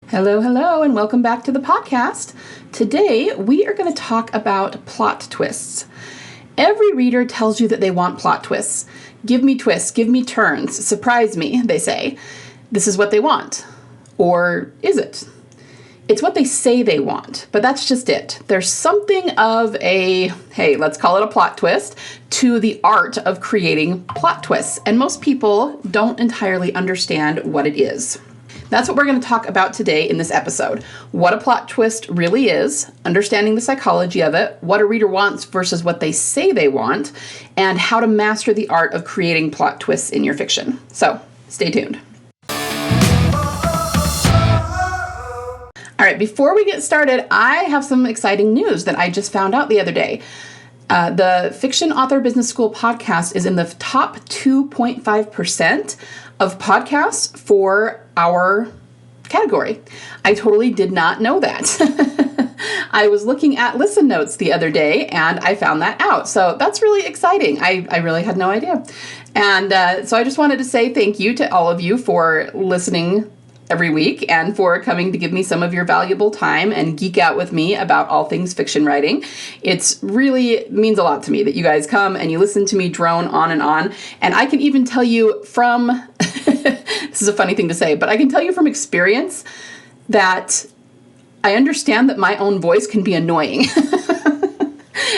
Hello, hello, and welcome back to the podcast. Today, we are going to talk about plot twists. Every reader tells you that they want plot twists. Give me twists, give me turns, surprise me, they say. This is what they want. Or is it? It's what they say they want, but that's just it. There's something of a, hey, let's call it a plot twist, to the art of creating plot twists. And most people don't entirely understand what it is. That's what we're going to talk about today in this episode. What a plot twist really is, understanding the psychology of it, what a reader wants versus what they say they want, and how to master the art of creating plot twists in your fiction. So, stay tuned. All right, before we get started, I have some exciting news that I just found out the other day. The Fiction Author Business School podcast is in the top 2.5% of podcasts for our category. I totally did not know that. I was looking at listen notes the other day and I found that out. So that's really exciting. I really had no idea. And so I just wanted to say thank you to all of you for listening every week and for coming to give me some of your valuable time and geek out with me about all things fiction writing. It's really means a lot to me that you guys come and you listen to me drone on. And I can even tell you from, this is a funny thing to say, but I can tell you from experience that I understand that my own voice can be annoying.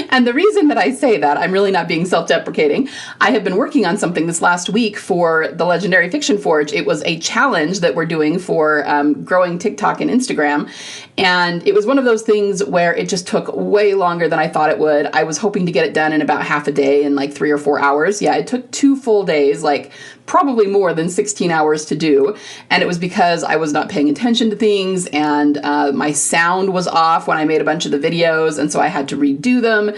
And the reason that I say that, I'm really not being self-deprecating. I have been working on something this last week for the Legendary Fiction Forge. It was a challenge that we're doing for growing TikTok and Instagram. And it was one of those things where it just took way longer than I thought it would. I was hoping to get it done in about half a day in like 3 or 4 hours. Yeah, it took 2 full days, like probably more than 16 hours to do. And it was because I was not paying attention to things and my sound was off when I made a bunch of the videos. And so I had to redo them.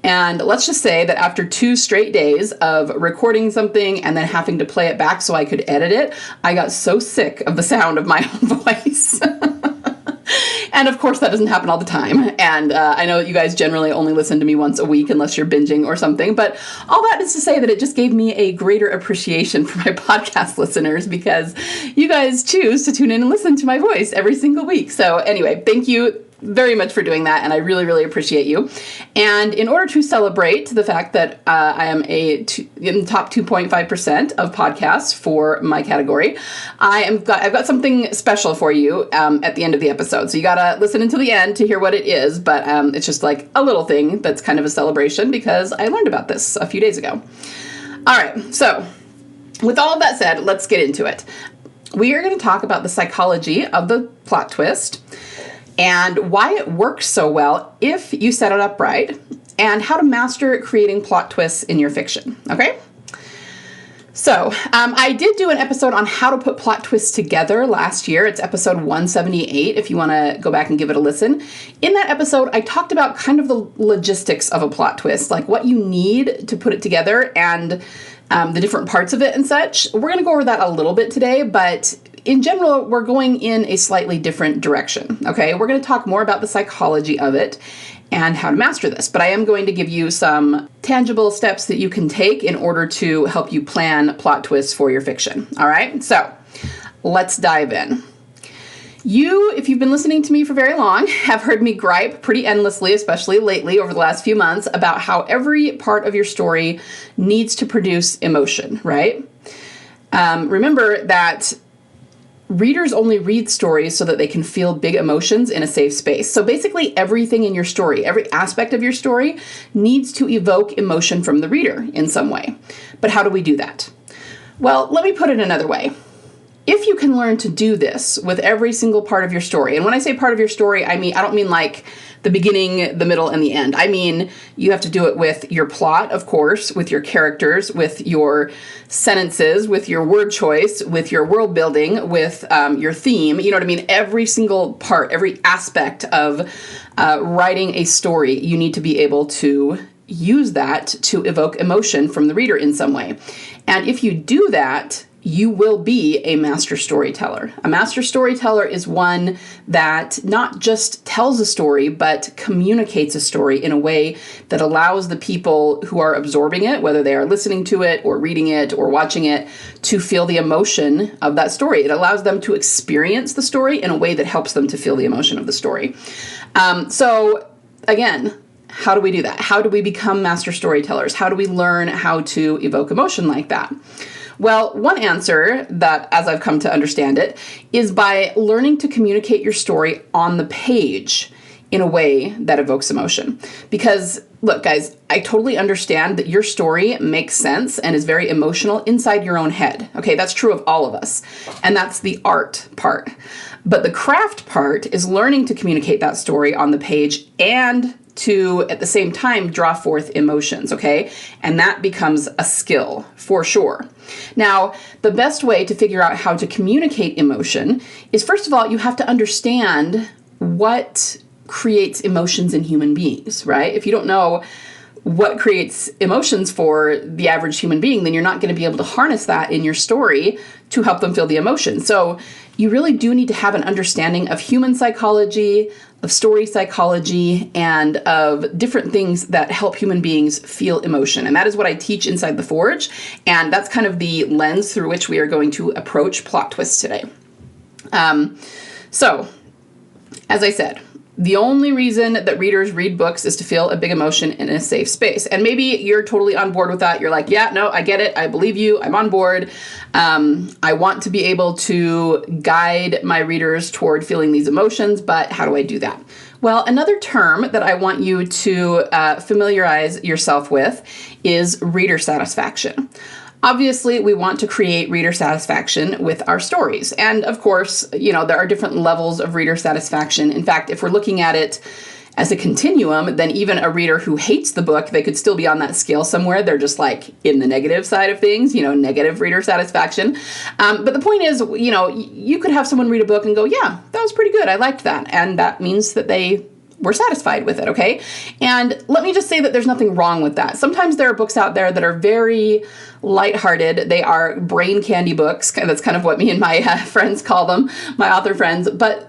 And let's just say that after 2 straight days of recording something and then having to play it back so I could edit it, I got so sick of the sound of my own voice. And of course, that doesn't happen all the time. And I know that you guys generally only listen to me once a week unless you're binging or something. But all that is to say that it just gave me a greater appreciation for my podcast listeners because you guys choose to tune in and listen to my voice every single week. So anyway, thank you very much for doing that, and I really, really appreciate you. And in order to celebrate the fact that I am in the top 2.5% of podcasts for my category, I've got something special for you at the end of the episode. So you gotta listen until the end to hear what it is, but it's just like a little thing that's kind of a celebration because I learned about this a few days ago. All right, so with all of that said, let's get into it. We are going to talk about the psychology of the plot twist, and why it works so well if you set it up right, and how to master creating plot twists in your fiction, okay? So, I did do an episode on how to put plot twists together last year. It's episode 178, if you want to go back and give it a listen. In that episode, I talked about kind of the logistics of a plot twist, like what you need to put it together and the different parts of it and such. We're going to go over that a little bit today, but in general, we're going in a slightly different direction, okay? We're going to talk more about the psychology of it and how to master this, but I am going to give you some tangible steps that you can take in order to help you plan plot twists for your fiction, all right? So let's dive in. You, if you've been listening to me for very long, have heard me gripe pretty endlessly, especially lately over the last few months, about how every part of your story needs to produce emotion, right? Remember that readers only read stories so that they can feel big emotions in a safe space. So basically everything in your story, every aspect of your story needs to evoke emotion from the reader in some way. But how do we do that? Well, let me put it another way. If you can learn to do this with every single part of your story, and when I say part of your story, I don't mean like the beginning, the middle, and the end. I mean, you have to do it with your plot, of course, with your characters, with your sentences, with your word choice, with your world building, with your theme. You know what I mean? Every single part, every aspect of writing a story, you need to be able to use that to evoke emotion from the reader in some way. And if you do that, you will be a master storyteller. A master storyteller is one that not just tells a story, but communicates a story in a way that allows the people who are absorbing it, whether they are listening to it or reading it or watching it, to feel the emotion of that story. It allows them to experience the story in a way that helps them to feel the emotion of the story. So again, how do we do that? How do we become master storytellers? How do we learn how to evoke emotion like that? Well, one answer that, as I've come to understand it, is by learning to communicate your story on the page in a way that evokes emotion. Because, look, guys, I totally understand that your story makes sense and is very emotional inside your own head. Okay, that's true of all of us. And that's the art part. But the craft part is learning to communicate that story on the page and to, at the same time, draw forth emotions, okay? And that becomes a skill, for sure. Now, the best way to figure out how to communicate emotion is, first of all, you have to understand what creates emotions in human beings, right? If you don't know what creates emotions for the average human being, then you're not going to be able to harness that in your story to help them feel the emotion. So you really do need to have an understanding of human psychology, of story psychology, and of different things that help human beings feel emotion. And that is what I teach inside the Forge. And that's kind of the lens through which we are going to approach plot twists today. So, as I said, the only reason that readers read books is to feel a big emotion in a safe space. And maybe you're totally on board with that. You're like, yeah, no, I get it. I believe you. I'm on board. I want to be able to guide my readers toward feeling these emotions, but how do I do that? Well, another term that I want you to familiarize yourself with is reader satisfaction. Obviously, we want to create reader satisfaction with our stories. And of course, you know, there are different levels of reader satisfaction. In fact, if we're looking at it as a continuum, then even a reader who hates the book, they could still be on that scale somewhere. They're just like in the negative side of things, you know, negative reader satisfaction. But the point is, you know, you could have someone read a book and go, yeah, that was pretty good. I liked that. And that means that they were satisfied with it, okay? And let me just say that there's nothing wrong with that. Sometimes there are books out there that are very lighthearted. They are brain candy books. That's kind of what me and my friends call them, my author friends. But,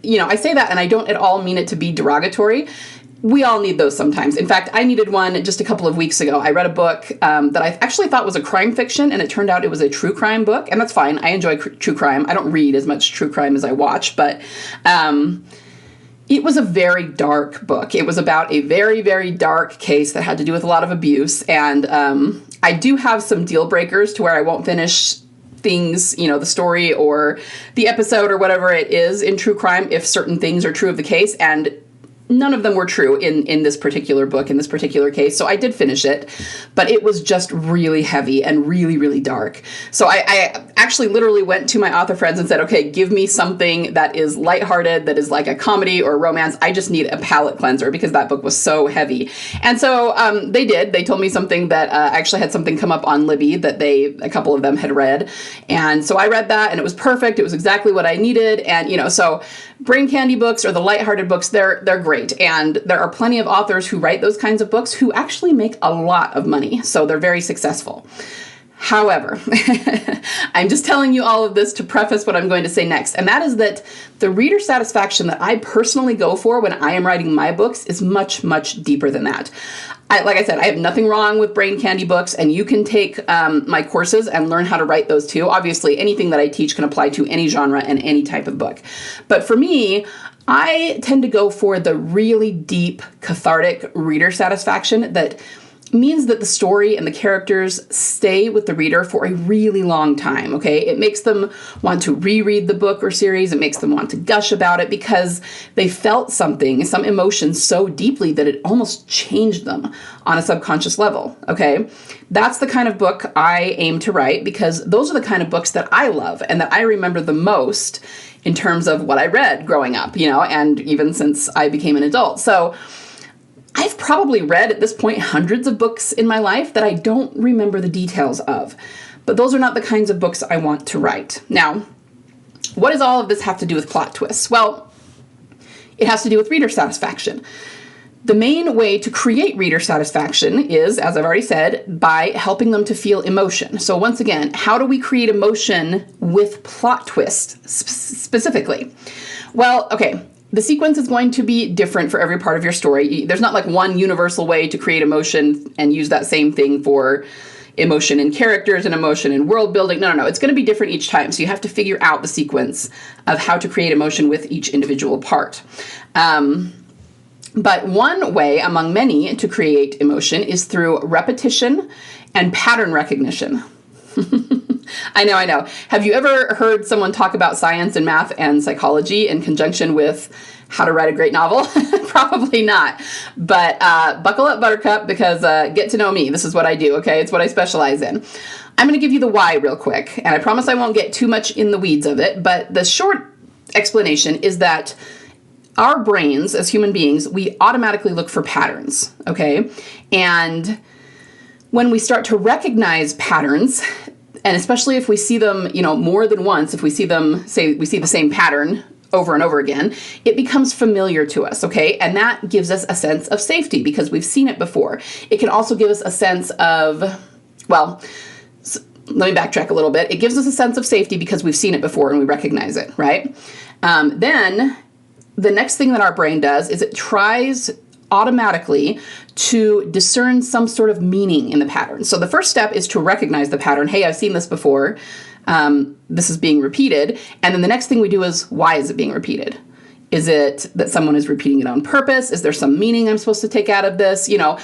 you know, I say that and I don't at all mean it to be derogatory. We all need those sometimes. In fact, I needed one just a couple of weeks ago. I read a book that I actually thought was a crime fiction, and it turned out it was a true crime book. And that's fine. I enjoy true crime. I don't read as much true crime as I watch, but it was a very dark book. It was about a very, very dark case that had to do with a lot of abuse. And I do have some deal breakers to where I won't finish things, you know, the story or the episode or whatever it is in true crime if certain things are true of the case. And none of them were true in this particular book, in this particular case. So I did finish it, but it was just really heavy and really, really dark. So I actually literally went to my author friends and said, okay, give me something that is lighthearted, that is like a comedy or a romance. I just need a palate cleanser because that book was so heavy. And so they did. They told me something that actually had something come up on Libby that a couple of them had read. And so I read that and it was perfect. It was exactly what I needed. And, you know, so brain candy books or the lighthearted books, they're great. And there are plenty of authors who write those kinds of books who actually make a lot of money. So they're very successful. However, I'm just telling you all of this to preface what I'm going to say next. And that is that the reader satisfaction that I personally go for when I am writing my books is much, much deeper than that. Like I said, I have nothing wrong with brain candy books, and you can take my courses and learn how to write those too. Obviously, anything that I teach can apply to any genre and any type of book. But for me, I tend to go for the really deep, cathartic reader satisfaction that means that the story and the characters stay with the reader for a really long time, okay? It makes them want to reread the book or series. It makes them want to gush about it because they felt something, some emotion so deeply that it almost changed them on a subconscious level, okay? That's the kind of book I aim to write because those are the kind of books that I love and that I remember the most in terms of what I read growing up, you know, and even since I became an adult. So I've probably read at this point hundreds of books in my life that I don't remember the details of, but those are not the kinds of books I want to write. Now, what does all of this have to do with plot twists? Well, it has to do with reader satisfaction. The main way to create reader satisfaction is, as I've already said, by helping them to feel emotion. So once again, how do we create emotion with plot twists specifically? Well, okay, the sequence is going to be different for every part of your story. There's not like one universal way to create emotion and use that same thing for emotion in characters and emotion in world building. No. It's going to be different each time. So you have to figure out the sequence of how to create emotion with each individual part. But one way among many to create emotion is through repetition and pattern recognition. I know. Have you ever heard someone talk about science and math and psychology in conjunction with how to write a great novel? Probably not. But buckle up, Buttercup, because get to know me. This is what I do, okay? It's what I specialize in. I'm going to give you the why real quick, and I promise I won't get too much in the weeds of it, but the short explanation is that our brains, as human beings, we automatically look for patterns, okay? And when we start to recognize patterns, and especially if we see them, more than once, if we see them, say we see the same pattern over and over again, it becomes familiar to us, okay? And that gives us a sense of safety because we've seen it before. It can also give us a sense of, let me backtrack a little bit. It gives us a sense of safety because we've seen it before and we recognize it, right? Then the next thing that our brain does is it tries automatically to discern some sort of meaning in the pattern. So the first step is to recognize the pattern. Hey, I've seen this before. This is being repeated. And then the next thing we do is, why is it being repeated? Is it that someone is repeating it on purpose? Is there some meaning I'm supposed to take out of this? The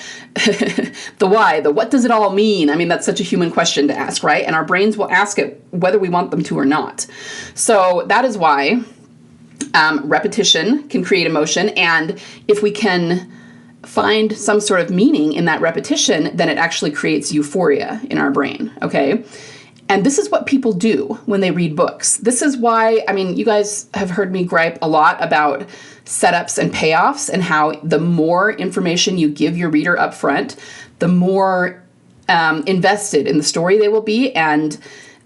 why, the what does it all mean? I mean, that's such a human question to ask, right? And our brains will ask it whether we want them to or not. So that is why repetition can create emotion. And if we can find some sort of meaning in that repetition, then it actually creates euphoria in our brain, okay? And this is what people do when they read books. This is why, you guys have heard me gripe a lot about setups and payoffs and how the more information you give your reader up front, the more invested in the story they will be and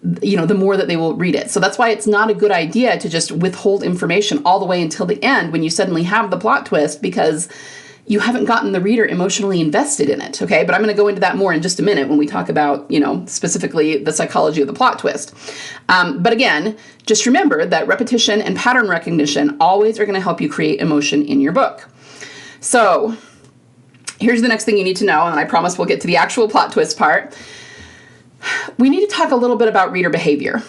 the more that they will read it. So that's why it's not a good idea to just withhold information all the way until the end when you suddenly have the plot twist, because you haven't gotten the reader emotionally invested in it, okay? But I'm going to go into that more in just a minute when we talk about, specifically the psychology of the plot twist. But again, just remember that repetition and pattern recognition always are going to help you create emotion in your book. So here's the next thing you need to know, and I promise we'll get to the actual plot twist part. We need to talk a little bit about reader behavior.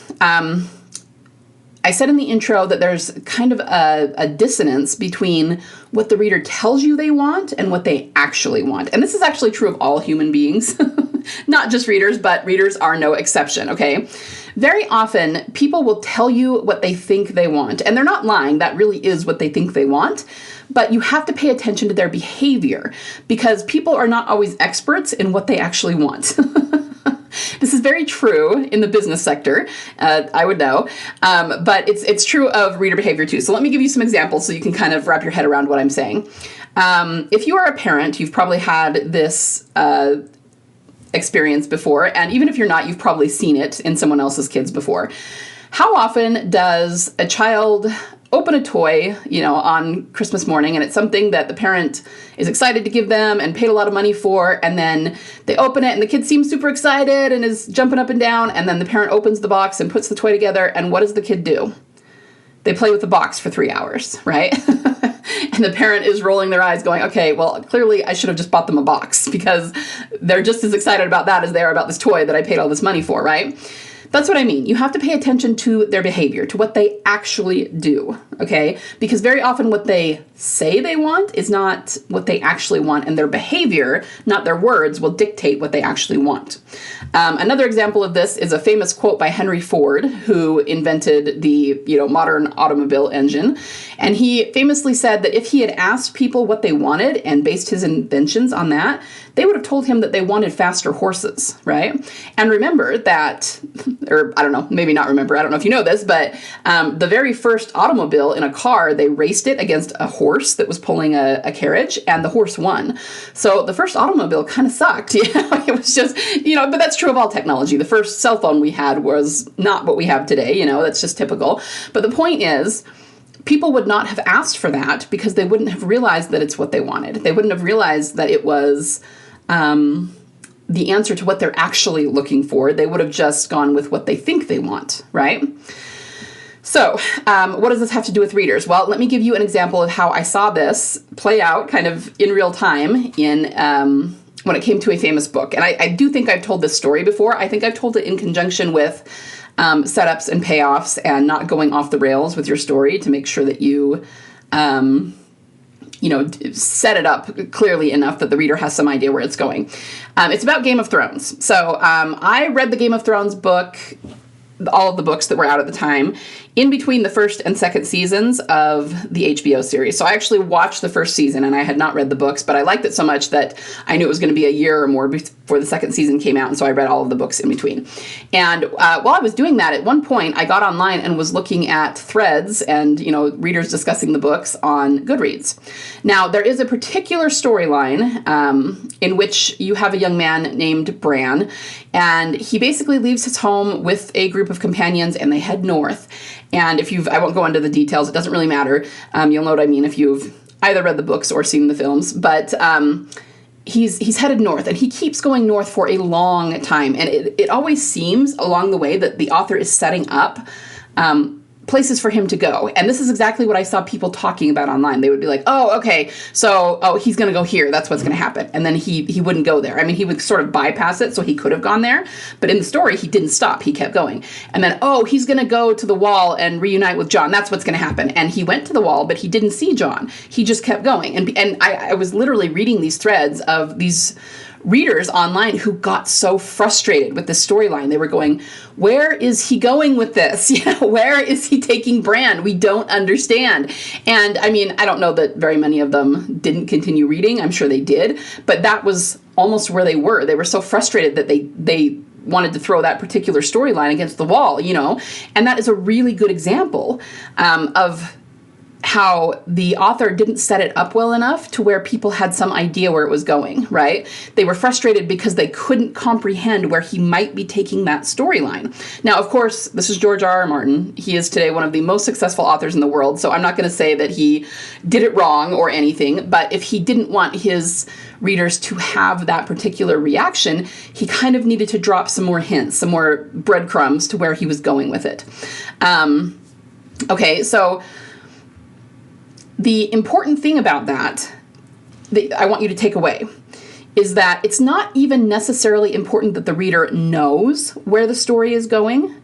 I said in the intro that there's kind of a dissonance between what the reader tells you they want and what they actually want. And this is actually true of all human beings, not just readers, but readers are no exception, okay? Very often, people will tell you what they think they want, and they're not lying. That really is what they think they want. But you have to pay attention to their behavior because people are not always experts in what they actually want. This is very true in the business sector, I would know, but it's true of reader behavior too. So let me give you some examples so you can kind of wrap your head around what I'm saying. If you are a parent, you've probably had this experience before, and even if you're not, you've probably seen it in someone else's kids before. How often does a child open a toy, on Christmas morning, and it's something that the parent is excited to give them and paid a lot of money for, and then they open it and the kid seems super excited and is jumping up and down, and then the parent opens the box and puts the toy together, and what does the kid do? They play with the box for 3 hours, right? And the parent is rolling their eyes going, okay, well, clearly I should have just bought them a box because they're just as excited about that as they are about this toy that I paid all this money for, right? That's what I mean. You have to pay attention to their behavior, to what they actually do, okay? Because very often what they say they want is not what they actually want, and their behavior, not their words, will dictate what they actually want. Another example of this is a famous quote by Henry Ford, who invented the modern automobile engine. And he famously said that if he had asked people what they wanted and based his inventions on that, they would have told him that they wanted faster horses, right? And remember that, or I don't know, maybe not remember, I don't know if you know this, but the very first automobile in a car, they raced it against a horse that was pulling a carriage, and the horse won. So the first automobile kind of sucked, it was just, but that's true of all technology. The first cell phone we had was not what we have today, that's just typical. But the point is, people would not have asked for that because they wouldn't have realized that it's what they wanted. They wouldn't have realized that it was the answer to what they're actually looking for. They would have just gone with what they think they want, right? So what does this have to do with readers? Well, let me give you an example of how I saw this play out kind of in real time in when it came to a famous book. And I do think I've told this story before. I think I've told it in conjunction with setups and payoffs and not going off the rails with your story to make sure that you, set it up clearly enough that the reader has some idea where it's going. It's about Game of Thrones. So I read the Game of Thrones book, all of the books that were out at the time, in between the first and second seasons of the HBO series. So I actually watched the first season and I had not read the books, but I liked it so much that I knew it was going to be a year or more before the second season came out. And so I read all of the books in between. And while I was doing that, at one point I got online and was looking at threads and, readers discussing the books on Goodreads. Now, there is a particular storyline in which you have a young man named Bran, and he basically leaves his home with a group of companions and they head north. And I won't go into the details, it doesn't really matter. You'll know what I mean if you've either read the books or seen the films. But he's headed north, and he keeps going north for a long time. And it always seems along the way that the author is setting up places for him to go. And this is exactly what I saw people talking about online. They would be like, oh, okay, so, he's going to go here. That's what's going to happen. And then he wouldn't go there. I mean, he would sort of bypass it, so he could have gone there. But in the story, he didn't stop. He kept going. And then, he's going to go to the wall and reunite with Jon. That's what's going to happen. And he went to the wall, but he didn't see Jon. He just kept going. And I was literally reading these threads of these readers online who got so frustrated with this storyline. They were going, where is he going with this? Where is he taking Bran? We don't understand. And I mean, I don't know that very many of them didn't continue reading. I'm sure they did, but that was almost where they were. They were so frustrated that they wanted to throw that particular storyline against the wall, and that is a really good example of how the author didn't set it up well enough to where people had some idea where it was going, right? They were frustrated because they couldn't comprehend where he might be taking that storyline. Now, of course, this is George R.R. Martin. He is today one of the most successful authors in the world, so I'm not going to say that he did it wrong or anything, but if he didn't want his readers to have that particular reaction, he kind of needed to drop some more hints, some more breadcrumbs to where he was going with it. Okay, so the important thing about that I want you to take away is that it's not even necessarily important that the reader knows where the story is going.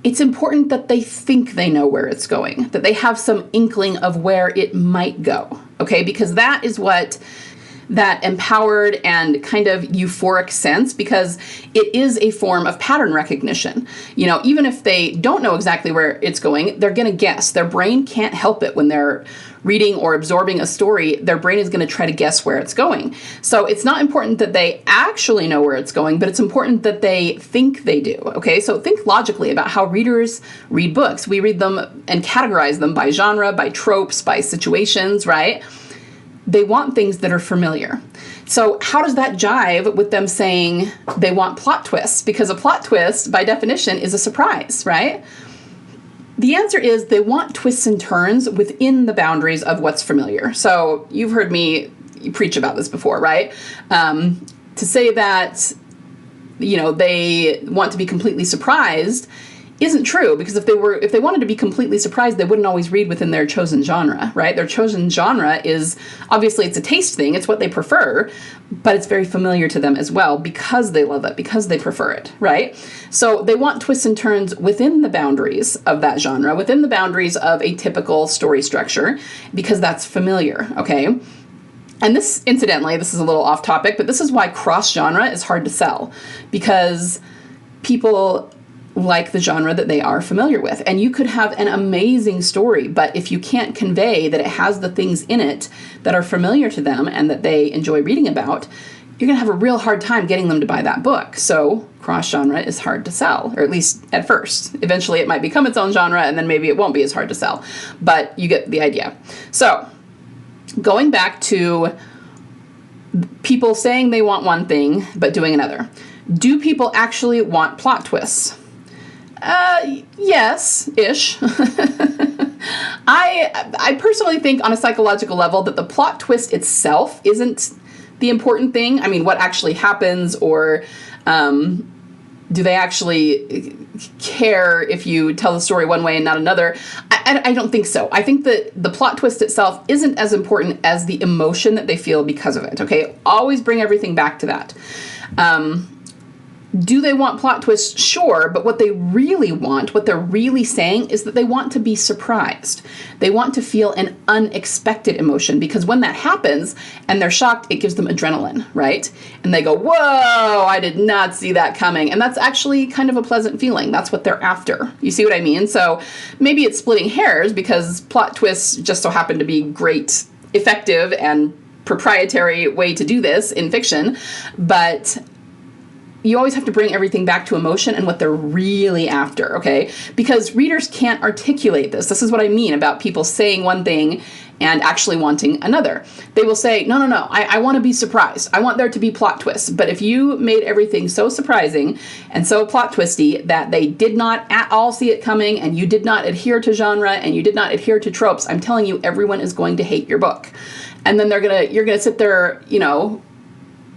It's important that they think they know where it's going, that they have some inkling of where it might go, okay? Because that is what that empowered and kind of euphoric sense, because it is a form of pattern recognition. Even if they don't know exactly where it's going, they're going to guess. Their brain can't help it when they're reading or absorbing a story. Their brain is going to try to guess where it's going. So it's not important that they actually know where it's going, but it's important that they think they do. Okay, so think logically about how readers read books. We read them and categorize them by genre, by tropes, by situations, right? They want things that are familiar. So how does that jive with them saying they want plot twists? Because a plot twist, by definition, is a surprise, right? The answer is they want twists and turns within the boundaries of what's familiar. So you've heard me preach about this before, right? To say that, they want to be completely surprised isn't true, because if they wanted to be completely surprised, they wouldn't always read within their chosen genre, right? Their chosen genre is, obviously it's a taste thing, it's what they prefer, but it's very familiar to them as well because they love it, because they prefer it, right? So they want twists and turns within the boundaries of that genre, within the boundaries of a typical story structure, because that's familiar, okay? And this, incidentally, this is a little off topic, but this is why cross-genre is hard to sell, because people like the genre that they are familiar with. And you could have an amazing story, but if you can't convey that it has the things in it that are familiar to them and that they enjoy reading about, you're going to have a real hard time getting them to buy that book. So cross-genre is hard to sell, or at least at first. Eventually it might become its own genre, and then maybe it won't be as hard to sell. But you get the idea. So going back to people saying they want one thing, but doing another. Do people actually want plot twists? Yes-ish. I personally think on a psychological level that the plot twist itself isn't the important thing. I mean, what actually happens, or do they actually care if you tell the story one way and not another? I don't think so. I think that the plot twist itself isn't as important as the emotion that they feel because of it, okay? Always bring everything back to that. Do they want plot twists? Sure, but what they really want, what they're really saying, is that they want to be surprised. They want to feel an unexpected emotion, because when that happens and they're shocked, it gives them adrenaline, right? And they go, whoa, I did not see that coming. And that's actually kind of a pleasant feeling. That's what they're after. You see what I mean? So maybe it's splitting hairs because plot twists just so happen to be great, effective, and proprietary way to do this in fiction, but you always have to bring everything back to emotion and what they're really after, okay? Because readers can't articulate this. This is what I mean about people saying one thing and actually wanting another. They will say, no, I want to be surprised. I want there to be plot twists. But if you made everything so surprising and so plot twisty that they did not at all see it coming, and you did not adhere to genre and you did not adhere to tropes, I'm telling you, everyone is going to hate your book. And then you're gonna sit there,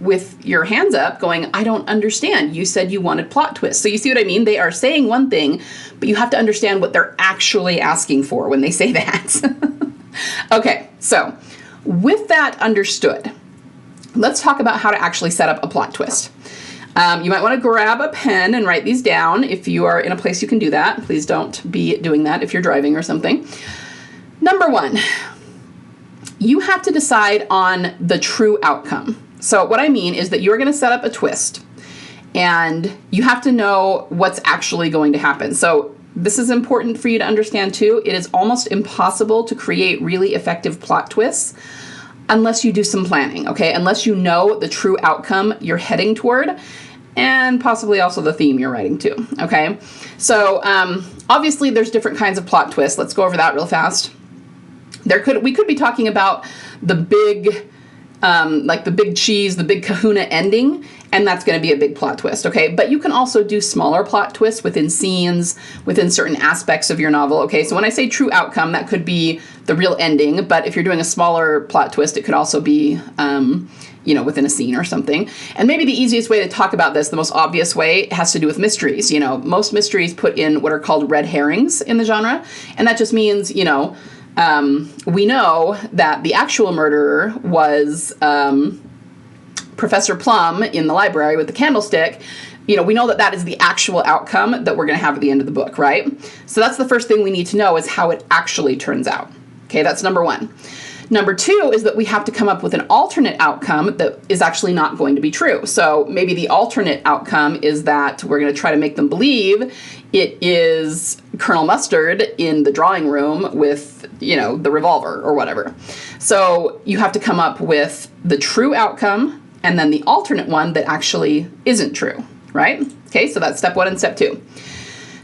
with your hands up going, I don't understand. You said you wanted plot twists. So you see what I mean? They are saying one thing, but you have to understand what they're actually asking for when they say that. Okay, so with that understood, let's talk about how to actually set up a plot twist. You might want to grab a pen and write these down if you are in a place you can do that. Please don't be doing that if you're driving or something. Number one, you have to decide on the true outcome. So what I mean is that you're going to set up a twist, and you have to know what's actually going to happen. So this is important for you to understand too. It is almost impossible to create really effective plot twists unless you do some planning, okay? Unless you know the true outcome you're heading toward, and possibly also the theme you're writing to, okay? So obviously there's different kinds of plot twists. Let's go over that real fast. We could be talking about the big, like the big cheese, the big kahuna ending, and that's going to be a big plot twist, okay? But you can also do smaller plot twists within scenes, within certain aspects of your novel, okay? So when I say true outcome, that could be the real ending, but if you're doing a smaller plot twist, it could also be, within a scene or something. And maybe the easiest way to talk about this, the most obvious way, has to do with mysteries. Most mysteries put in what are called red herrings in the genre, and that just means, we know that the actual murderer was Professor Plum in the library with the candlestick. We know that that is the actual outcome that we're going to have at the end of the book, right? So that's the first thing we need to know, is how it actually turns out. Okay, that's number one. Number two is that we have to come up with an alternate outcome that is actually not going to be true. So maybe the alternate outcome is that we're going to try to make them believe it is Colonel Mustard in the drawing room with, the revolver or whatever. So you have to come up with the true outcome and then the alternate one that actually isn't true, right? Okay, so that's step one and step two.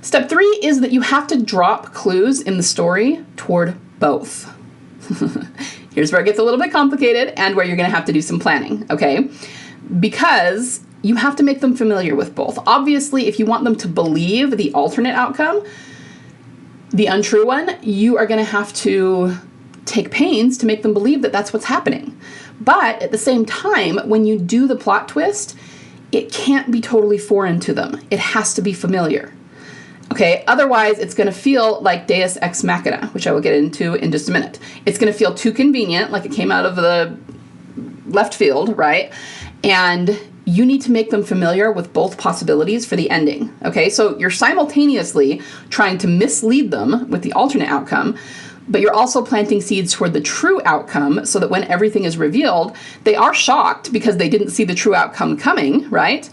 Step three is that you have to drop clues in the story toward both. Here's where it gets a little bit complicated and where you're going to have to do some planning, okay? Because you have to make them familiar with both. Obviously, if you want them to believe the alternate outcome, the untrue one, you are going to have to take pains to make them believe that that's what's happening. But at the same time, when you do the plot twist, it can't be totally foreign to them. It has to be familiar. Okay, otherwise it's going to feel like Deus Ex Machina, which I will get into in just a minute. It's going to feel too convenient, like it came out of the left field, right? And you need to make them familiar with both possibilities for the ending. Okay, so you're simultaneously trying to mislead them with the alternate outcome, but you're also planting seeds toward the true outcome so that when everything is revealed, they are shocked because they didn't see the true outcome coming, right?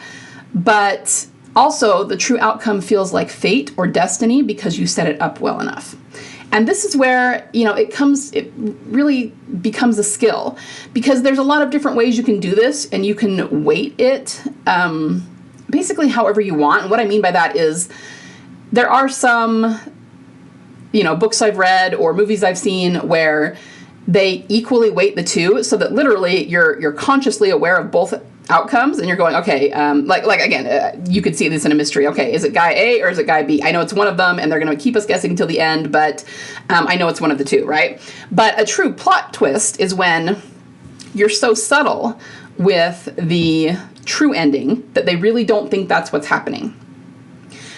But also, the true outcome feels like fate or destiny because you set it up well enough. And this is where, it really becomes a skill, because there's a lot of different ways you can do this, and you can weight it basically however you want. And what I mean by that is there are some, books I've read or movies I've seen where they equally weight the two so that literally you're consciously aware of both outcomes, and you're going, okay, again, you could see this in a mystery. Okay, is it guy A or is it guy B? I know it's one of them, and they're going to keep us guessing until the end, but I know it's one of the two, right? But a true plot twist is when you're so subtle with the true ending that they really don't think that's what's happening.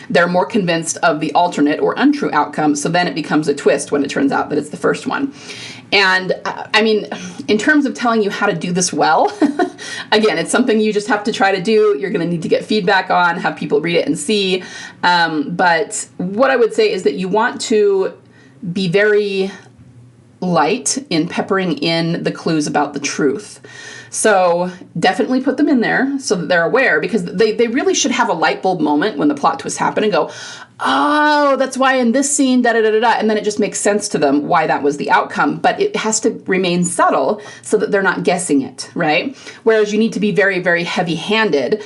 They're more convinced of the alternate or untrue outcome, so then it becomes a twist when it turns out that it's the first one. And I mean, in terms of telling you how to do this well, again, it's something you just have to try to do. You're going to need to get feedback on, have people read it and see. But what I would say is that you want to be very light in peppering in the clues about the truth. So definitely put them in there so that they're aware, because they really should have a light bulb moment when the plot twists happen and go, oh, that's why in this scene, da-da-da-da-da, and then it just makes sense to them why that was the outcome. But it has to remain subtle so that they're not guessing it, right? Whereas you need to be very, very heavy-handed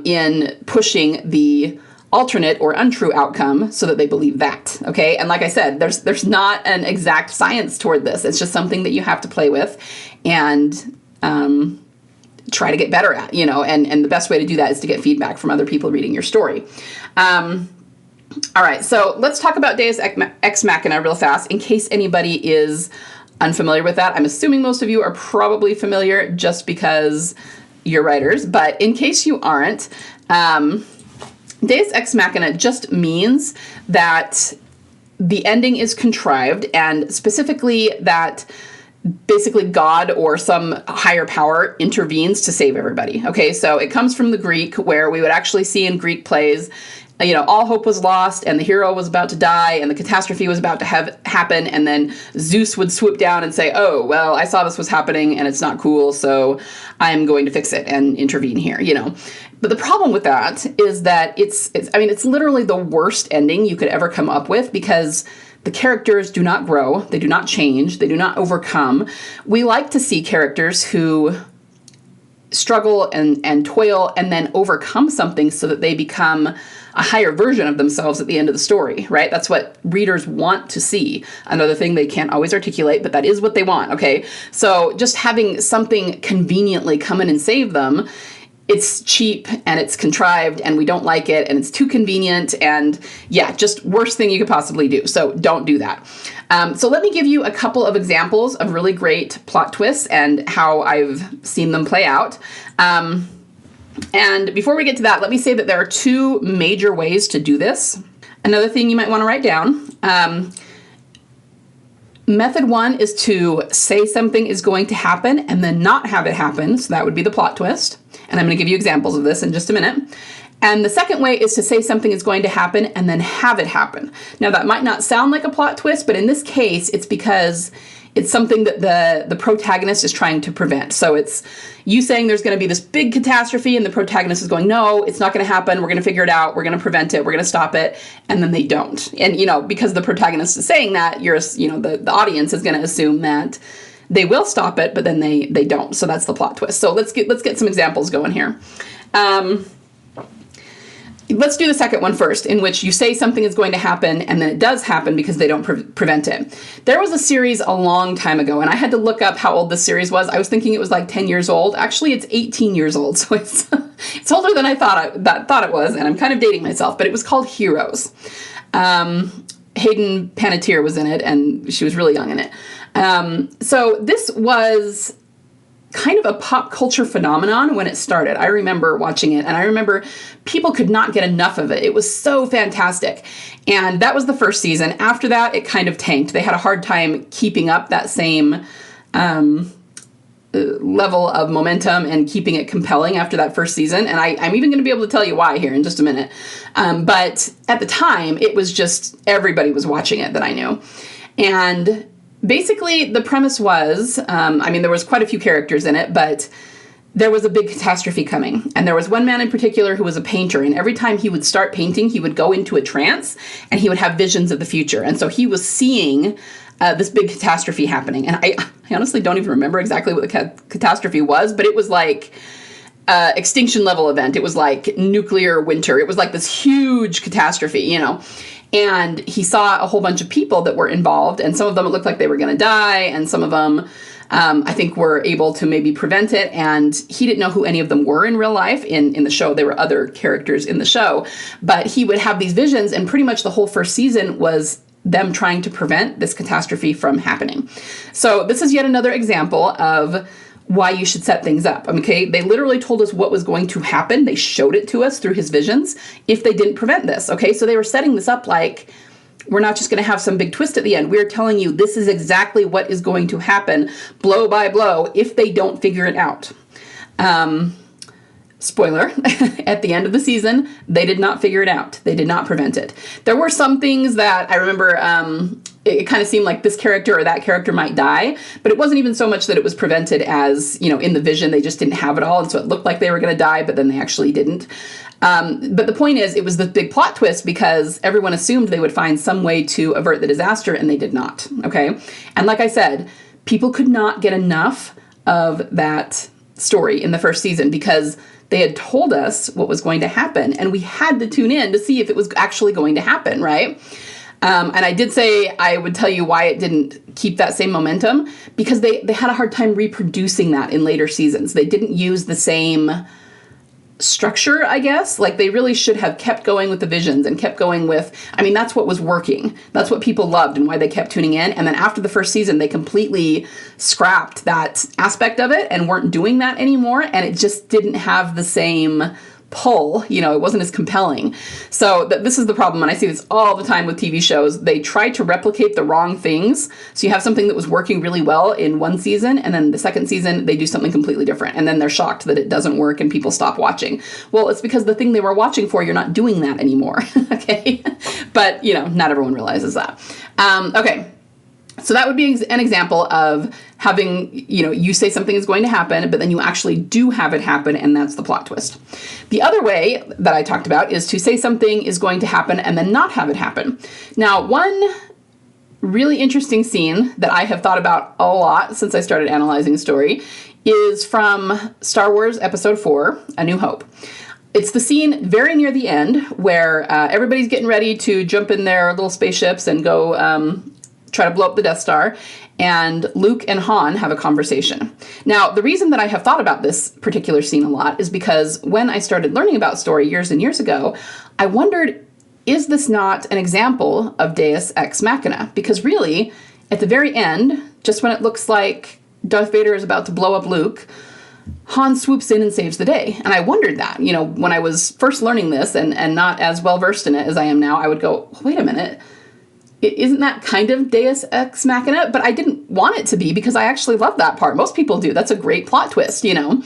in pushing the alternate or untrue outcome so that they believe that, okay? And like I said, there's not an exact science toward this. It's just something that you have to play with and try to get better at, and the best way to do that is to get feedback from other people reading your story. All right, so let's talk about Deus Ex Machina real fast, in case anybody is unfamiliar with that. I'm assuming most of you are probably familiar just because you're writers, but in case you aren't, Deus Ex Machina just means that the ending is contrived, and specifically that basically God or some higher power intervenes to save everybody. Okay, so it comes from the Greek, where we would actually see in Greek plays, all hope was lost and the hero was about to die and the catastrophe was about to happen, and then Zeus would swoop down and say, oh, well, I saw this was happening and it's not cool, so I'm going to fix it and intervene here, But the problem with that is that it's literally the worst ending you could ever come up with, because the characters do not grow, they do not change, they do not overcome. We like to see characters who struggle and toil and then overcome something so that they become a higher version of themselves at the end of the story, right? That's what readers want to see. Another thing they can't always articulate, but that is what they want, okay? So just having something conveniently come in and save them, it's cheap and it's contrived and we don't like it and it's too convenient, and yeah, just worst thing you could possibly do. So don't do that. So let me give you a couple of examples of really great plot twists and how I've seen them play out. And before we get to that, let me say that there are two major ways to do this. Another thing you might want to write down. Method one is to say something is going to happen and then not have it happen. So that would be the plot twist. And I'm going to give you examples of this in just a minute. And the second way is to say something is going to happen and then have it happen. Now, that might not sound like a plot twist, but in this case, it's because it's something that the protagonist is trying to prevent. So it's you saying there's going to be this big catastrophe and the protagonist is going, no, it's not going to happen. We're going to figure it out. We're going to prevent it. We're going to stop it. And then they don't. And, because the protagonist is saying that, the audience is going to assume that they will stop it, but then they don't. So that's the plot twist. So let's get some examples going here. Let's do the second one first, in which you say something is going to happen and then it does happen because they don't prevent it. There was a series a long time ago, and I had to look up how old this series was. I was thinking it was like 10 years old. Actually, it's 18 years old, so it's older than I thought it was, and I'm kind of dating myself, but it was called Heroes. Hayden Panettiere was in it, and she was really young in it. So this was kind of a pop culture phenomenon when it started. I remember watching it, and I remember people could not get enough of it. It was so fantastic. And that was the first season. After that, it kind of tanked. They had a hard time keeping up that same level of momentum and keeping it compelling after that first season. And I'm even going to be able to tell you why here in just a minute. But at the time, it was just everybody was watching it that I knew. And basically, the premise was, there was quite a few characters in it, but there was a big catastrophe coming. And there was one man in particular who was a painter. And every time he would start painting, he would go into a trance and he would have visions of the future. And so he was seeing this big catastrophe happening. And I honestly don't even remember exactly what the catastrophe was, but it was like extinction level event. It was like nuclear winter. It was like this huge catastrophe, And he saw a whole bunch of people that were involved, and some of them it looked like they were going to die, and some of them I think were able to maybe prevent it, and he didn't know who any of them were in real life. In the show, there were other characters in the show, but he would have these visions, and pretty much the whole first season was them trying to prevent this catastrophe from happening. So this is yet another example of why you should set things up. Okay, they literally told us what was going to happen. They showed it to us through his visions if they didn't prevent this. Okay, so they were setting this up like, we're not just going to have some big twist at the end. We're telling you this is exactly what is going to happen, blow by blow, if they don't figure it out. Spoiler, at the end of the season, they did not figure it out. They did not prevent it. There were some things that I remember, it kind of seemed like this character or that character might die, but it wasn't even so much that it was prevented as, in the vision, they just didn't have it all, and so it looked like they were going to die, but then they actually didn't. But the point is, it was the big plot twist because everyone assumed they would find some way to avert the disaster, and they did not, okay? And like I said, people could not get enough of that story in the first season because they had told us what was going to happen, and we had to tune in to see if it was actually going to happen, right? And I did say I would tell you why it didn't keep that same momentum, because they had a hard time reproducing that in later seasons. They didn't use the same structure, I guess. Like, they really should have kept going with the visions and kept going with, that's what was working. That's what people loved and why they kept tuning in. And then after the first season, they completely scrapped that aspect of it and weren't doing that anymore. And it just didn't have the same pull, it wasn't as compelling. So this is the problem, and I see this all the time with TV shows. They try to replicate the wrong things. So you have something that was working really well in one season, and then the second season, they do something completely different. And then they're shocked that it doesn't work and people stop watching. Well, it's because the thing they were watching for, you're not doing that anymore, okay? But, not everyone realizes that. Okay. So that would be an example of having, you say something is going to happen, but then you actually do have it happen, and that's the plot twist. The other way that I talked about is to say something is going to happen and then not have it happen. Now, one really interesting scene that I have thought about a lot since I started analyzing a story is from Star Wars Episode 4, A New Hope. It's the scene very near the end where everybody's getting ready to jump in their little spaceships and go try to blow up the Death Star, and Luke and Han have a conversation. Now, the reason that I have thought about this particular scene a lot is because when I started learning about story years and years ago, I wondered, is this not an example of Deus Ex Machina? Because really, at the very end, just when it looks like Darth Vader is about to blow up Luke, Han swoops in and saves the day. And I wondered that, when I was first learning this and not as well versed in it as I am now, I would go, wait a minute, isn't that kind of Deus Ex Machina? But I didn't want it to be because I actually love that part. Most people do. That's a great plot twist, to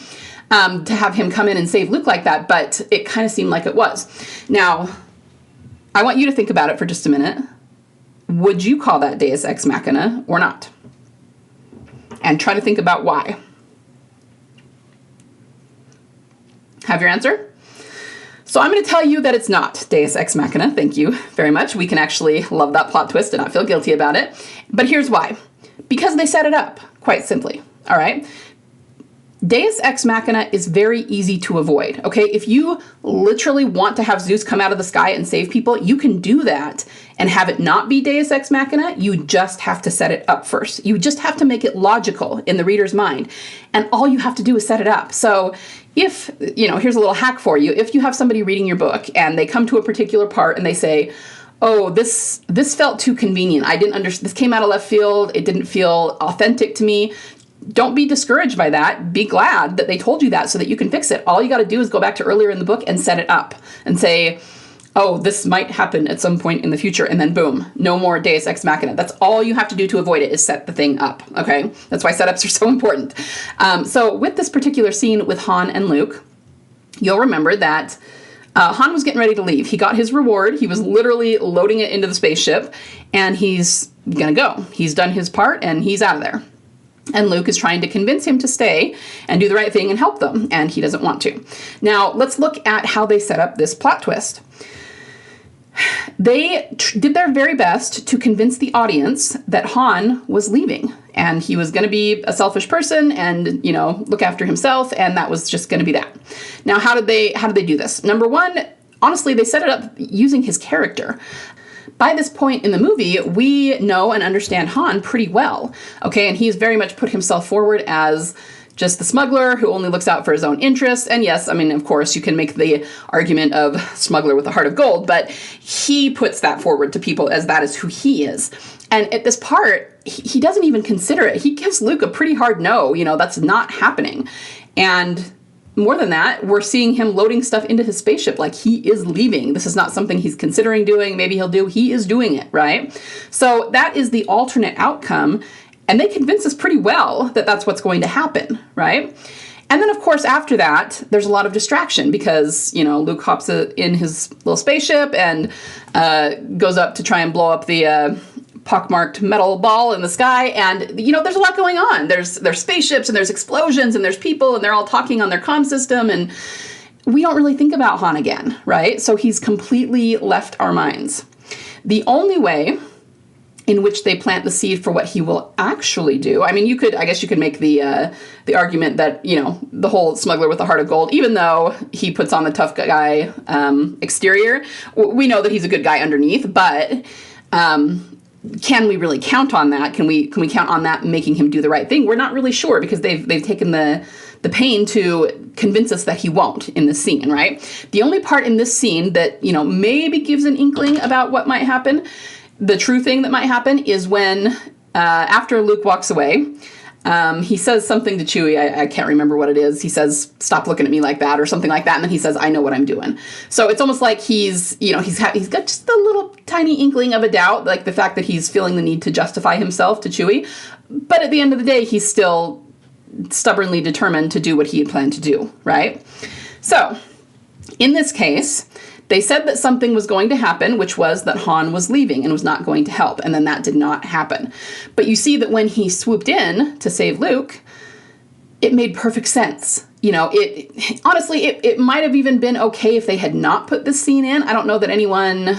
have him come in and save Luke like that. But it kind of seemed like it was. Now, I want you to think about it for just a minute. Would you call that Deus Ex Machina or not? And try to think about why. Have your answer? So I'm going to tell you that it's not Deus Ex Machina. Thank you very much. We can actually love that plot twist and not feel guilty about it. But here's why. Because they set it up, quite simply. All right? Deus Ex Machina is very easy to avoid, okay? If you literally want to have Zeus come out of the sky and save people, you can do that and have it not be Deus Ex Machina. You just have to set it up first. You just have to make it logical in the reader's mind. And all you have to do is set it up. So if, here's a little hack for you. If you have somebody reading your book and they come to a particular part and they say, oh, this felt too convenient. I didn't understand. This came out of left field. It didn't feel authentic to me. Don't be discouraged by that. Be glad that they told you that so that you can fix it. All you got to do is go back to earlier in the book and set it up and say, oh, this might happen at some point in the future. And then boom, no more Deus Ex Machina. That's all you have to do to avoid it is set the thing up. Okay. That's why setups are so important. So with this particular scene with Han and Luke, you'll remember that Han was getting ready to leave. He got his reward. He was literally loading it into the spaceship and he's going to go. He's done his part and he's out of there. And Luke is trying to convince him to stay and do the right thing and help them, and he doesn't want to. Now, let's look at how they set up this plot twist. They did their very best to convince the audience that Han was leaving, and he was going to be a selfish person and, look after himself, and that was just going to be that. Now, how did they do this? Number one, honestly, they set it up using his character. by this point in the movie, we know and understand Han pretty well, okay? And he's very much put himself forward as just the smuggler who only looks out for his own interests. And yes, I mean, of course, you can make the argument of smuggler with a heart of gold, but he puts that forward to people as that is who he is. And at this part, he doesn't even consider it. He gives Luke a pretty hard no, that's not happening. And more than that, we're seeing him loading stuff into his spaceship like he is leaving. This is not something he's considering doing. Maybe he'll do. He is doing it, right? So that is the alternate outcome. And they convince us pretty well that that's what's going to happen, right? And then, of course, after that, there's a lot of distraction because, Luke hops in his little spaceship and goes up to try and blow up the pockmarked metal ball in the sky. And, there's a lot going on. There's spaceships and there's explosions and there's people and they're all talking on their comm system. And we don't really think about Han again, right? So he's completely left our minds. The only way in which they plant the seed for what he will actually do. I mean, I guess you could make the argument that, the whole smuggler with the heart of gold, even though he puts on the tough guy exterior, we know that he's a good guy underneath, but can we really count on that? Can we count on that making him do the right thing? We're not really sure because they've taken the pain to convince us that he won't in this scene, right? The only part in this scene that, maybe gives an inkling about what might happen, the true thing that might happen is when, after Luke walks away, he says something to Chewie. I can't remember what it is. He says, "Stop looking at me like that," or something like that. And then he says, "I know what I'm doing." So it's almost like he's got just a little tiny inkling of a doubt, like the fact that he's feeling the need to justify himself to Chewie. But at the end of the day, he's still stubbornly determined to do what he had planned to do, right? So in this case, they said that something was going to happen, which was that Han was leaving and was not going to help. And then that did not happen. But you see that when he swooped in to save Luke, it made perfect sense. Honestly, it might have even been okay if they had not put this scene in. I don't know that anyone...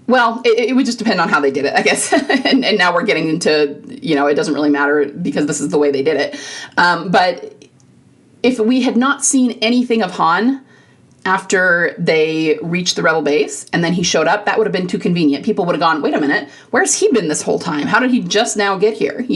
Well, it would just depend on how they did it, I guess. and now we're getting into, it doesn't really matter because this is the way they did it. But if we had not seen anything of Han after they reached the rebel base and then he showed up, that would have been too convenient. People would have gone, wait a minute, where's he been this whole time? How did he just now get here?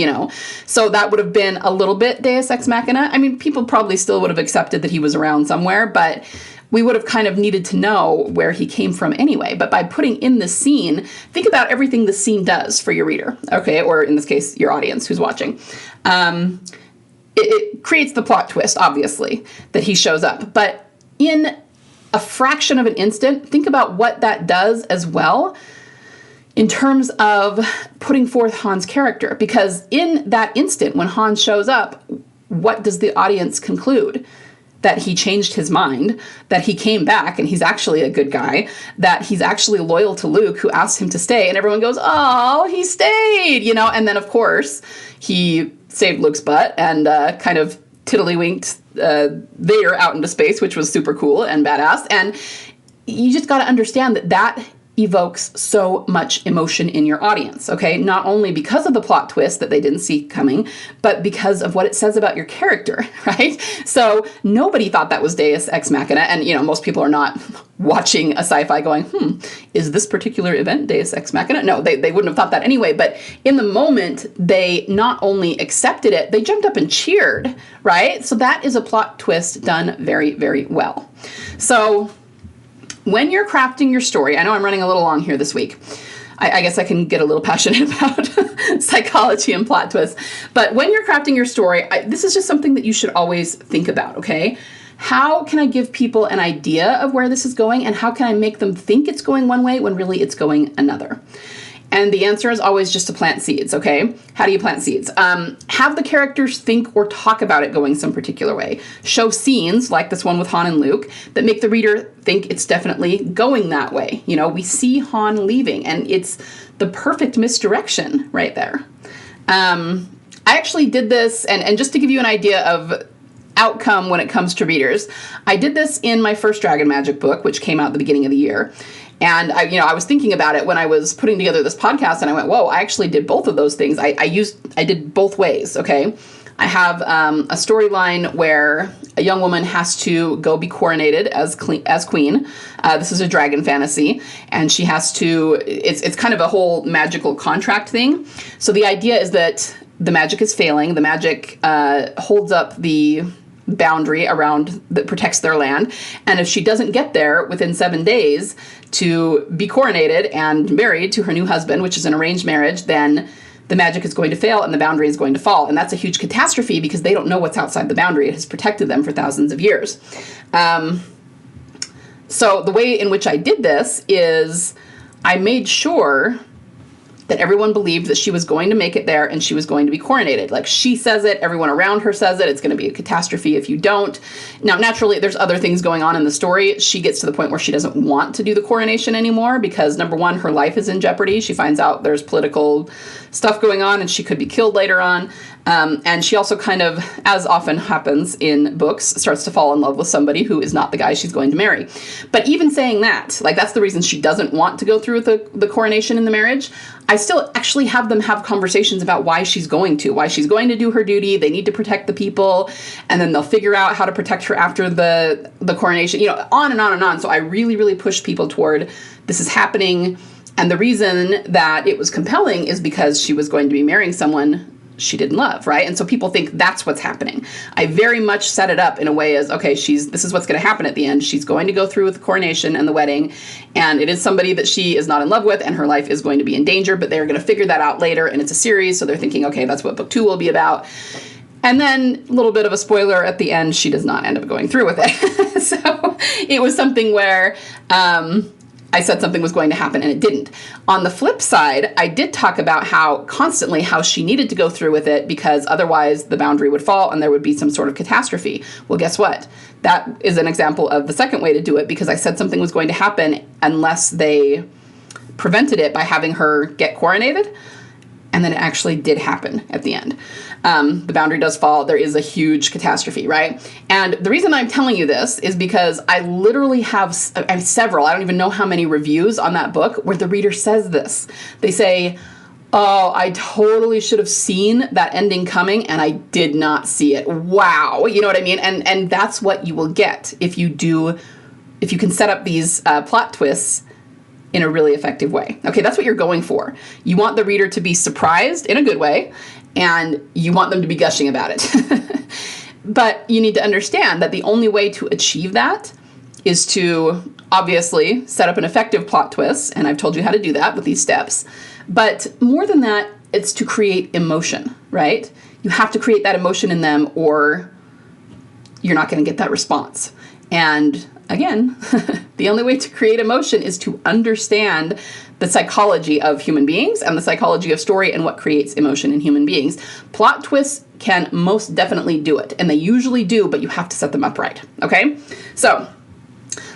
So that would have been a little bit Deus Ex Machina. I mean, people probably still would have accepted that he was around somewhere, but we would have kind of needed to know where he came from anyway. But by putting in the scene, think about everything the scene does for your reader, okay? Or in this case, your audience who's watching. It creates the plot twist, obviously, that he shows up. But in a fraction of an instant, think about what that does as well in terms of putting forth Han's character. Because in that instant, when Han shows up, what does the audience conclude? That he changed his mind, that he came back and he's actually a good guy, that he's actually loyal to Luke, who asked him to stay. And everyone goes, oh, he stayed, And then, of course, he saved Luke's butt and kind of tiddlywinked Vader out into space, which was super cool and badass. And you just got to understand that evokes so much emotion in your audience, okay? Not only because of the plot twist that they didn't see coming, but because of what it says about your character, right? So nobody thought that was Deus Ex Machina, and most people are not watching a sci-fi going, is this particular event Deus Ex Machina? No, they wouldn't have thought that anyway, but in the moment, they not only accepted it, they jumped up and cheered, right? So that is a plot twist done very, very well. So when you're crafting your story, I know I'm running a little long here this week. I guess I can get a little passionate about psychology and plot twists. But when you're crafting your story, this is just something that you should always think about, okay? How can I give people an idea of where this is going, and how can I make them think it's going one way when really it's going another? And the answer is always just to plant seeds, okay? How do you plant seeds? Have the characters think or talk about it going some particular way. Show scenes, like this one with Han and Luke, that make the reader think it's definitely going that way. We see Han leaving, and it's the perfect misdirection right there. I actually did this, and just to give you an idea of outcome when it comes to readers, I did this in my first Dragon Magic book, which came out at the beginning of the year. And I was thinking about it when I was putting together this podcast, and I went, whoa, I actually did both of those things. I did both ways, okay? I have a storyline where a young woman has to go be coronated as queen. This is a dragon fantasy, and she has to, it's kind of a whole magical contract thing. So the idea is that the magic is failing. The magic holds up the boundary around that protects their land. And if she doesn't get there within 7 days to be coronated and married to her new husband, which is an arranged marriage, then the magic is going to fail and the boundary is going to fall. And that's a huge catastrophe because they don't know what's outside the boundary. It has protected them for thousands of years. So the way in which I did this is I made sure that everyone believed that she was going to make it there and she was going to be coronated. Like, she says it, everyone around her says it, it's going to be a catastrophe if you don't. Now, naturally, there's other things going on in the story. She gets to the point where she doesn't want to do the coronation anymore because, number one, her life is in jeopardy. She finds out there's political stuff going on and she could be killed later on. And she also kind of, as often happens in books, starts to fall in love with somebody who is not the guy she's going to marry. But even saying that, like, that's the reason she doesn't want to go through with the coronation in the marriage, I still actually have them have conversations about why she's going to do her duty. They need to protect the people, and then they'll figure out how to protect her after the coronation, on and on and on. So I really, really push people toward this is happening. And the reason that it was compelling is because she was going to be marrying someone she didn't love, right? And so people think that's what's happening. I very much set it up in a way as, okay, this is what's going to happen at the end. She's going to go through with the coronation and the wedding, and it is somebody that she is not in love with, and her life is going to be in danger, but they're going to figure that out later, and it's a series, so they're thinking, okay, that's what book 2 will be about. And then, a little bit of a spoiler, at the end, she does not end up going through with it. So it was something where I said something was going to happen and it didn't. On the flip side, I did talk about how she needed to go through with it because otherwise the boundary would fall and there would be some sort of catastrophe. Well, guess what? That is an example of the second way to do it, because I said something was going to happen unless they prevented it by having her get coronated. And then it actually did happen at the end. The boundary does fall. There is a huge catastrophe, right? And the reason I'm telling you this is because I literally have several, I don't even know how many reviews on that book where the reader says this. They say, oh, I totally should have seen that ending coming and I did not see it. Wow. You know what I mean? And that's what you will get if you can set up these plot twists in a really effective way. Okay, that's what you're going for. You want the reader to be surprised in a good way, and you want them to be gushing about it. But you need to understand that the only way to achieve that is to obviously set up an effective plot twist, and I've told you how to do that with these steps. But more than that, it's to create emotion, right? You have to create that emotion in them or you're not going to get that response. And again, the only way to create emotion is to understand the psychology of human beings and the psychology of story and what creates emotion in human beings. Plot twists can most definitely do it, and they usually do, but you have to set them up right, okay? So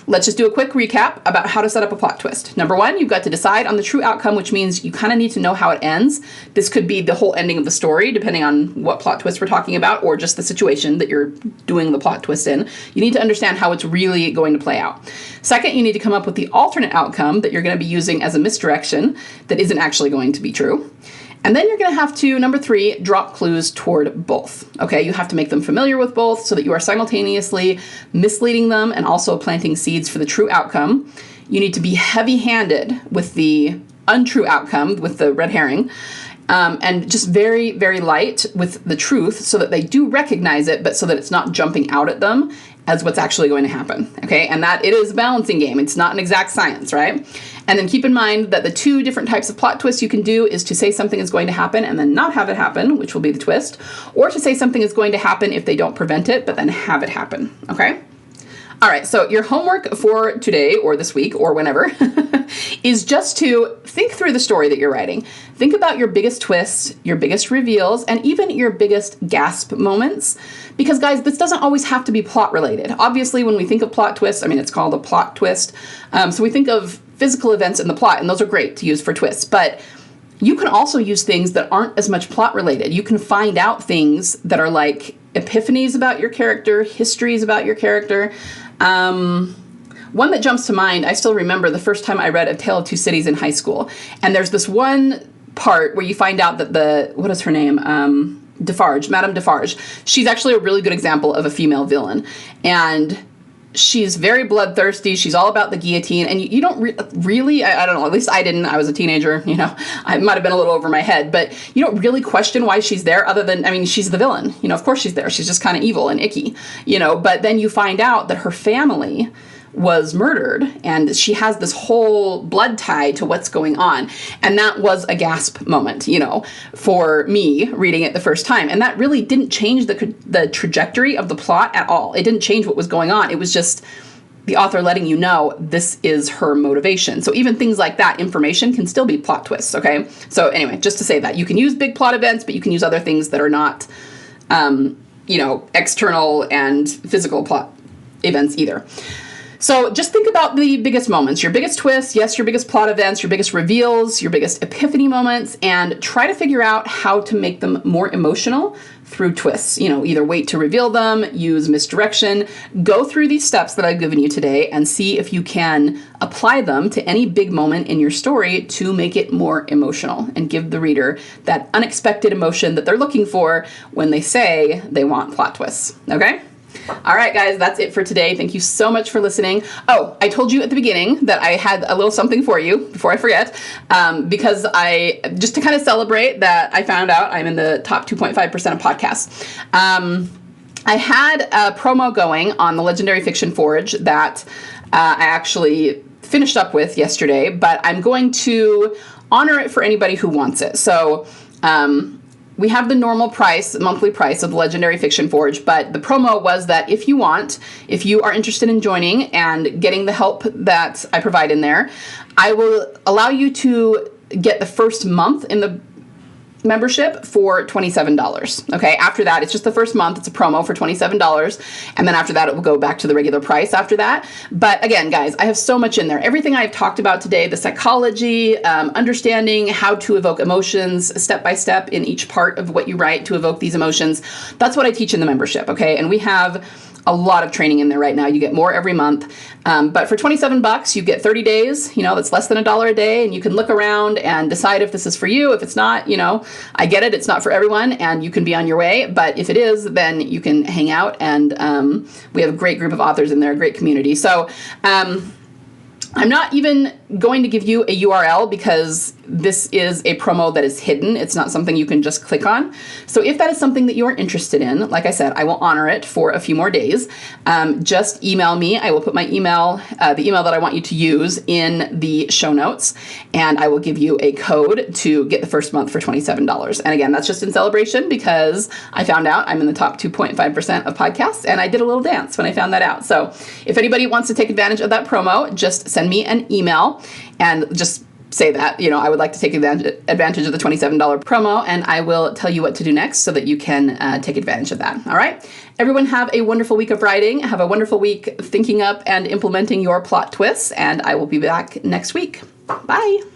let's just do a quick recap about how to set up a plot twist. Number 1, you've got to decide on the true outcome, which means you kind of need to know how it ends. This could be the whole ending of the story, depending on what plot twist we're talking about, or just the situation that you're doing the plot twist in. You need to understand how it's really going to play out. Second, you need to come up with the alternate outcome that you're going to be using as a misdirection that isn't actually going to be true. And then you're going to have to, number 3, drop clues toward both. Okay, you have to make them familiar with both so that you are simultaneously misleading them and also planting seeds for the true outcome. You need to be heavy-handed with the untrue outcome, with the red herring, and just very, very light with the truth so that they do recognize it, but so that it's not jumping out at them as what's actually going to happen, okay? And that it is a balancing game. It's not an exact science, right? And then keep in mind that the 2 different types of plot twists you can do is to say something is going to happen and then not have it happen, which will be the twist, or to say something is going to happen if they don't prevent it, but then have it happen, okay? All right, so your homework for today or this week or whenever is just to think through the story that you're writing. Think about your biggest twists, your biggest reveals, and even your biggest gasp moments. Because guys, this doesn't always have to be plot related. Obviously, when we think of plot twists, I mean, it's called a plot twist. So we think of physical events in the plot, and those are great to use for twists. But you can also use things that aren't as much plot related. You can find out things that are like epiphanies about your character, histories about your character. One that jumps to mind, I still remember the first time I read A Tale of Two Cities in high school. And there's this one part where you find out that what is her name? Madame Defarge. She's actually a really good example of a female villain. And she's very bloodthirsty. She's all about the guillotine. And you don't really, I don't know, at least I didn't. I was a teenager, I might have been a little over my head, but you don't really question why she's there other than, she's the villain. Of course she's there. She's just kind of evil and icky, but then you find out that her family was murdered and she has this whole blood tie to what's going on. And that was a gasp moment, for me reading it the first time. And that really didn't change the trajectory of the plot at all. It didn't change what was going on. It was just the author letting you know this is her motivation. So even things like that information can still be plot twists, okay? So anyway, just to say that you can use big plot events, but you can use other things that are not, external and physical plot events either. So just think about the biggest moments, your biggest twists, yes, your biggest plot events, your biggest reveals, your biggest epiphany moments, and try to figure out how to make them more emotional through twists. Either wait to reveal them, use misdirection, go through these steps that I've given you today and see if you can apply them to any big moment in your story to make it more emotional and give the reader that unexpected emotion that they're looking for when they say they want plot twists, okay? All right, guys, that's it for today. Thank you so much for listening. Oh, I told you at the beginning that I had a little something for you before I forget, because just to kind of celebrate that I found out I'm in the top 2.5% of podcasts. I had a promo going on the Legendary Fiction Forge that I actually finished up with yesterday, but I'm going to honor it for anybody who wants it. So, we have the normal price, monthly price of the Legendary Fiction Forge, but the promo was that if you are interested in joining and getting the help that I provide in there, I will allow you to get the first month in the membership for $27. Okay. After that, it's just the first month. It's a promo for $27. And then after that, it will go back to the regular price after that. But again, guys, I have so much in there. Everything I've talked about today, the psychology, understanding how to evoke emotions step by step in each part of what you write to evoke these emotions. That's what I teach in the membership. Okay. And we have a lot of training in there right now. You get more every month. But for $27, you get 30 days, that's less than $1 a day. And you can look around and decide if this is for you. If it's not, I get it. It's not for everyone and you can be on your way. But if it is, then you can hang out. And we have a great group of authors in there, a great community. So I'm not even going to give you a URL because this is a promo that is hidden. It's not something you can just click on. So if that is something that you are interested in, like I said, I will honor it for a few more days. Just email me. I will put my email, the email that I want you to use in the show notes, and I will give you a code to get the first month for $27. And again, that's just in celebration because I found out I'm in the top 2.5% of podcasts, and I did a little dance when I found that out. So if anybody wants to take advantage of that promo, just send me an email and just say that, I would like to take advantage of the $27 promo, and I will tell you what to do next so that you can take advantage of that. All right. Everyone have a wonderful week of writing. Have a wonderful week thinking up and implementing your plot twists, and I will be back next week. Bye.